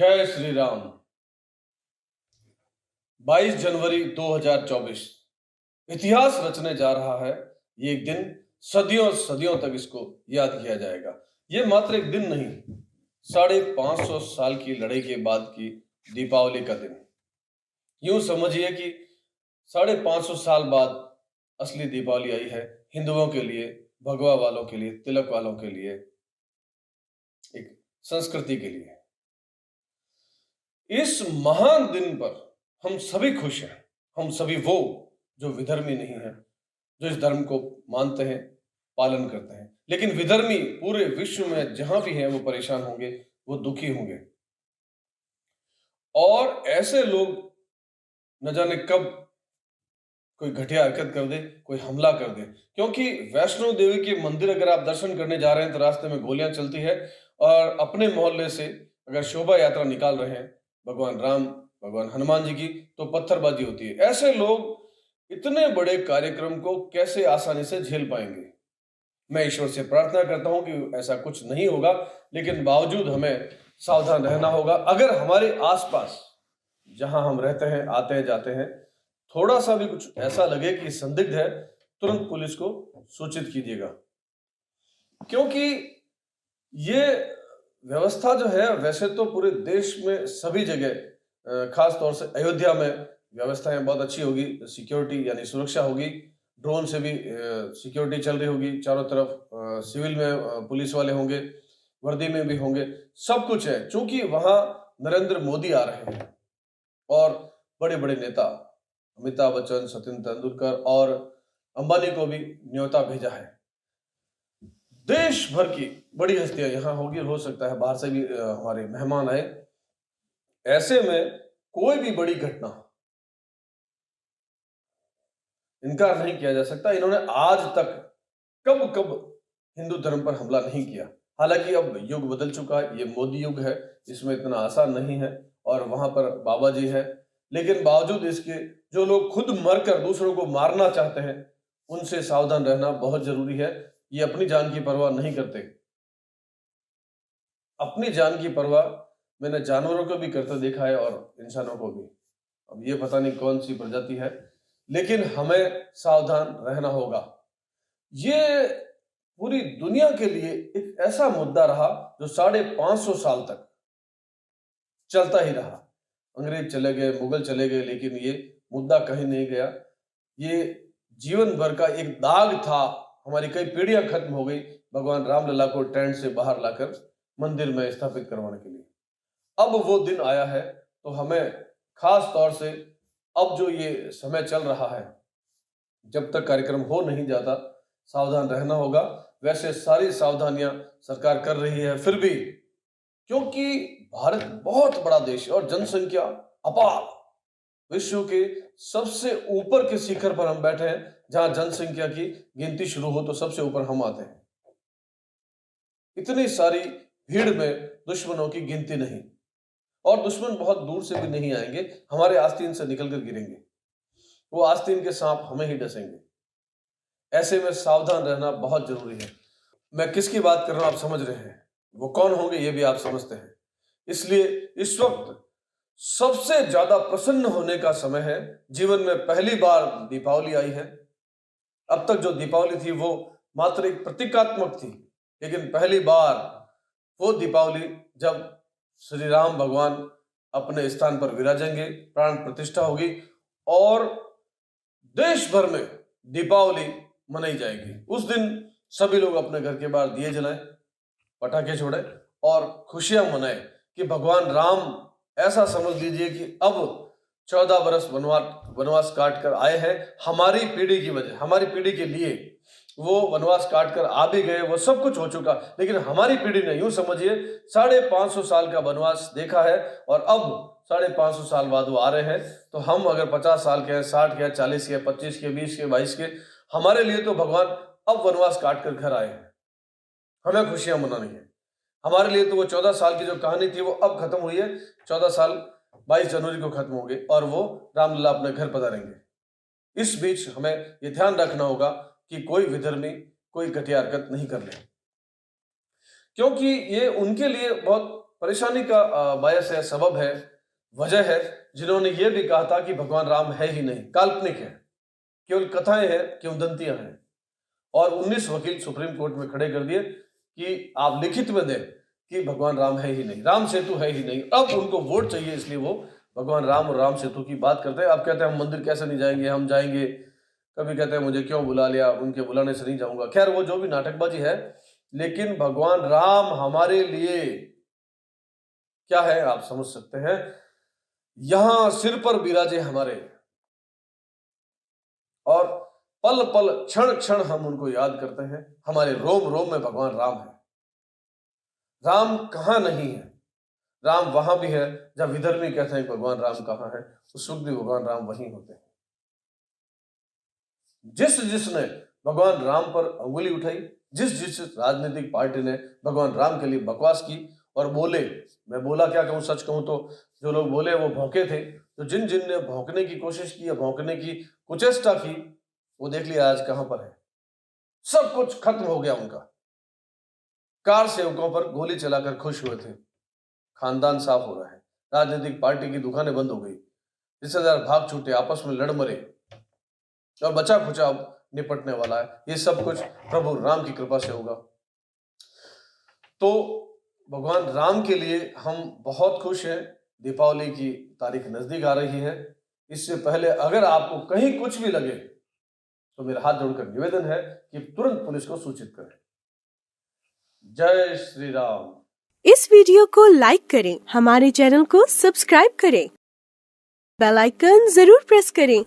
जय श्री राम। 22 जनवरी 2024 इतिहास रचने जा रहा है। ये एक दिन सदियों सदियों तक इसको याद किया जाएगा। ये मात्र एक दिन नहीं, 550 साल की लड़ाई के बाद की दीपावली का दिन। यूं समझिए कि 550 साल बाद असली दीपावली आई है। हिंदुओं के लिए, भगवा वालों के लिए, तिलक वालों के लिए, एक संस्कृति के लिए। इस महान दिन पर हम सभी खुश हैं। हम सभी वो जो विधर्मी नहीं हैं, जो इस धर्म को मानते हैं, पालन करते हैं। लेकिन विधर्मी पूरे विश्व में जहां भी हैं वो परेशान होंगे, वो दुखी होंगे। और ऐसे लोग न जाने कब कोई घटिया हरकत कर दे, कोई हमला कर दे। क्योंकि वैष्णो देवी के मंदिर अगर आप दर्शन करने जा रहे हैं तो रास्ते में गोलियां चलती है, और अपने मोहल्ले से अगर शोभा यात्रा निकाल रहे हैं भगवान राम, भगवान हनुमान जी की, तो पत्थरबाजी होती है। ऐसे लोग इतने बड़े कार्यक्रम को कैसे आसानी से झेल पाएंगे? मैं ईश्वर से प्रार्थना करता हूं कि ऐसा कुछ नहीं होगा, लेकिन बावजूद हमें सावधान रहना होगा। अगर हमारे आसपास जहां हम रहते हैं, आते हैं, जाते हैं, थोड़ा सा भी कुछ ऐसा लगे कि संदिग्ध है, तुरंत पुलिस को सूचित कीजिएगा। क्योंकि ये व्यवस्था जो है, वैसे तो पूरे देश में सभी जगह, खास तौर से अयोध्या में व्यवस्थाएं बहुत अच्छी होगी। सिक्योरिटी यानी सुरक्षा होगी, ड्रोन से भी सिक्योरिटी चल रही होगी चारों तरफ। सिविल में पुलिस वाले होंगे, वर्दी में भी होंगे, सब कुछ है। चूंकि वहां नरेंद्र मोदी आ रहे हैं और बड़े बड़े नेता अमिताभ बच्चन, सचिन तेंदुलकर और अंबानी को भी न्योता भेजा है। देश भर की बड़ी हस्तियां यहां होगी, हो सकता है बाहर से भी हमारे मेहमान आए। ऐसे में कोई भी बड़ी घटना इनकार नहीं किया जा सकता। इन्होंने आज तक कब कब हिंदू धर्म पर हमला नहीं किया। हालांकि अब युग बदल चुका है, ये मोदी युग है, इसमें इतना आसान नहीं है, और वहां पर बाबा जी है। लेकिन बावजूद इसके जो लोग खुद मरकर दूसरों को मारना चाहते हैं, उनसे सावधान रहना बहुत जरूरी है। ये अपनी जान की परवाह नहीं करते। अपनी जान की परवाह मैंने जानवरों को भी करते देखा है और इंसानों को भी। अब ये पता नहीं कौन सी प्रजाति है, लेकिन हमें सावधान रहना होगा। ये पूरी दुनिया के लिए एक ऐसा मुद्दा रहा जो 550 साल तक चलता ही रहा। अंग्रेज चले गए, मुगल चले गए, लेकिन ये मुद्दा कहीं नहीं गया। ये जीवन भर का एक दाग था। हमारी कई पीढ़ियां खत्म हो गई भगवान रामलला को टेंट से बाहर लाकर मंदिर में स्थापित करवाने के लिए। अब वो दिन आया है, तो हमें खास तौर से अब जो ये समय चल रहा है, जब तक कार्यक्रम हो नहीं जाता, सावधान रहना होगा। वैसे सारी सावधानियां सरकार कर रही है, फिर भी क्योंकि भारत बहुत बड़ा देश है और जनसंख्या अपार, विश्व के सबसे ऊपर के शिखर पर हम बैठे हैं, जहां जनसंख्या की गिनती शुरू हो तो सबसे ऊपर हम आते हैं। इतनी सारी भीड़ में दुश्मनों की गिनती नहीं, और दुश्मन बहुत दूर से भी नहीं आएंगे, हमारे आस्तीन से निकलकर गिरेंगे। वो आस्तीन के सांप हमें ही डसेंगे। ऐसे में सावधान रहना बहुत जरूरी है। मैं किसकी बात कर रहा हूं आप समझ रहे हैं, वो कौन होंगे ये भी आप समझते हैं। इसलिए इस वक्त सबसे ज्यादा प्रसन्न होने का समय है। जीवन में पहली बार दीपावली आई है। अब तक जो दीपावली थी वो मात्र एक प्रतीकात्मक थी, लेकिन पहली बार वो दीपावली जब श्री राम भगवान अपने स्थान पर विराजेंगे, प्राण प्रतिष्ठा होगी, और देश भर में दीपावली मनाई जाएगी। उस दिन सभी लोग अपने घर के बाहर दिए जलाएं, पटाखे छोड़ें और खुशियां मनाएं कि भगवान राम, ऐसा समझ लीजिए कि अब 14 बरस वनवास काट कर आए हैं हमारी पीढ़ी की वजह, हमारी पीढ़ी के लिए। वो वनवास काट कर आ भी गए, वो सब कुछ हो चुका, लेकिन हमारी पीढ़ी ने, यूं समझिए, 550 साल का वनवास देखा है, और अब 550 साल बाद वो आ रहे हैं। तो हम अगर 50 साल के हैं, 60 के, 40 के, 25 के, 20 के, 22 के, हमारे लिए तो भगवान अब वनवास काट कर घर आए हैं। हमें खुशियां मनानी है। हमारे लिए तो वो 14 साल की जो कहानी थी वो अब खत्म हुई है। 14 साल 22 जनवरी को खत्म होंगे और वो रामलला अपने घर पधारेंगे। इस बीच हमें ये ध्यान रखना होगा कि कोई विधर्मी कोई घटिया हरकत नहीं कर ले, क्योंकि ये उनके लिए बहुत परेशानी का बायस है, सबब है, वजह है, जिन्होंने ये भी कहा था कि भगवान राम है ही नहीं, काल्पनिक है, केवल कथाएं हैं, किंवदंतियां हैं। और 19 वकील सुप्रीम कोर्ट में खड़े कर दिए कि आप लिखित में दें कि भगवान राम है ही नहीं, राम सेतु है ही नहीं। अब उनको वोट चाहिए, इसलिए वो भगवान राम और राम सेतु की बात करते हैं। अब कहते हैं हम मंदिर कैसे नहीं जाएंगे, हम जाएंगे। कभी कहते हैं मुझे क्यों बुला लिया, उनके बुलाने से नहीं जाऊंगा। खैर, वो जो भी नाटकबाजी है, लेकिन भगवान राम हमारे लिए क्या है आप समझ सकते हैं। यहां सिर पर विराजे हमारे, और पल पल क्षण क्षण हम उनको याद करते हैं। हमारे रोम रोम में भगवान राम है। राम कहां नहीं है? राम वहां भी है जब विधर्मी कहते हैं भगवान राम कहां है, उस वक्त भी भगवान राम वहीं होते हैं। जिसने भगवान राम पर अंगुली उठाई, जिस राजनीतिक पार्टी ने भगवान राम के लिए बकवास की और बोले, मैं बोला क्या कहूं, सच कहूं तो जो लोग बोले वो भौंके थे। तो जिन ने भौंकने की कोशिश की या भौंकने की कुचेष्टा की, वो देख लिया आज कहां पर है। सब कुछ खत्म हो गया उनका। कार सेवकों पर गोली चलाकर खुश हुए थे, खानदान साफ हो रहा है। राजनीतिक पार्टी की दुकानें बंद हो गई, रिश्तेदार भाग छूटे, आपस में लड़ मरे, और बचा खुचा निपटने वाला है। ये सब कुछ प्रभु राम की कृपा से होगा। तो भगवान राम के लिए हम बहुत खुश हैं। दीपावली की तारीख नजदीक आ रही है। इससे पहले अगर आपको कहीं कुछ भी लगे तो मेरा हाथ जोड़कर निवेदन है कि तुरंत पुलिस को सूचित करें। जय श्री राम। इस वीडियो को लाइक करें, हमारे चैनल को सब्सक्राइब करें, बेल आइकन जरूर प्रेस करें।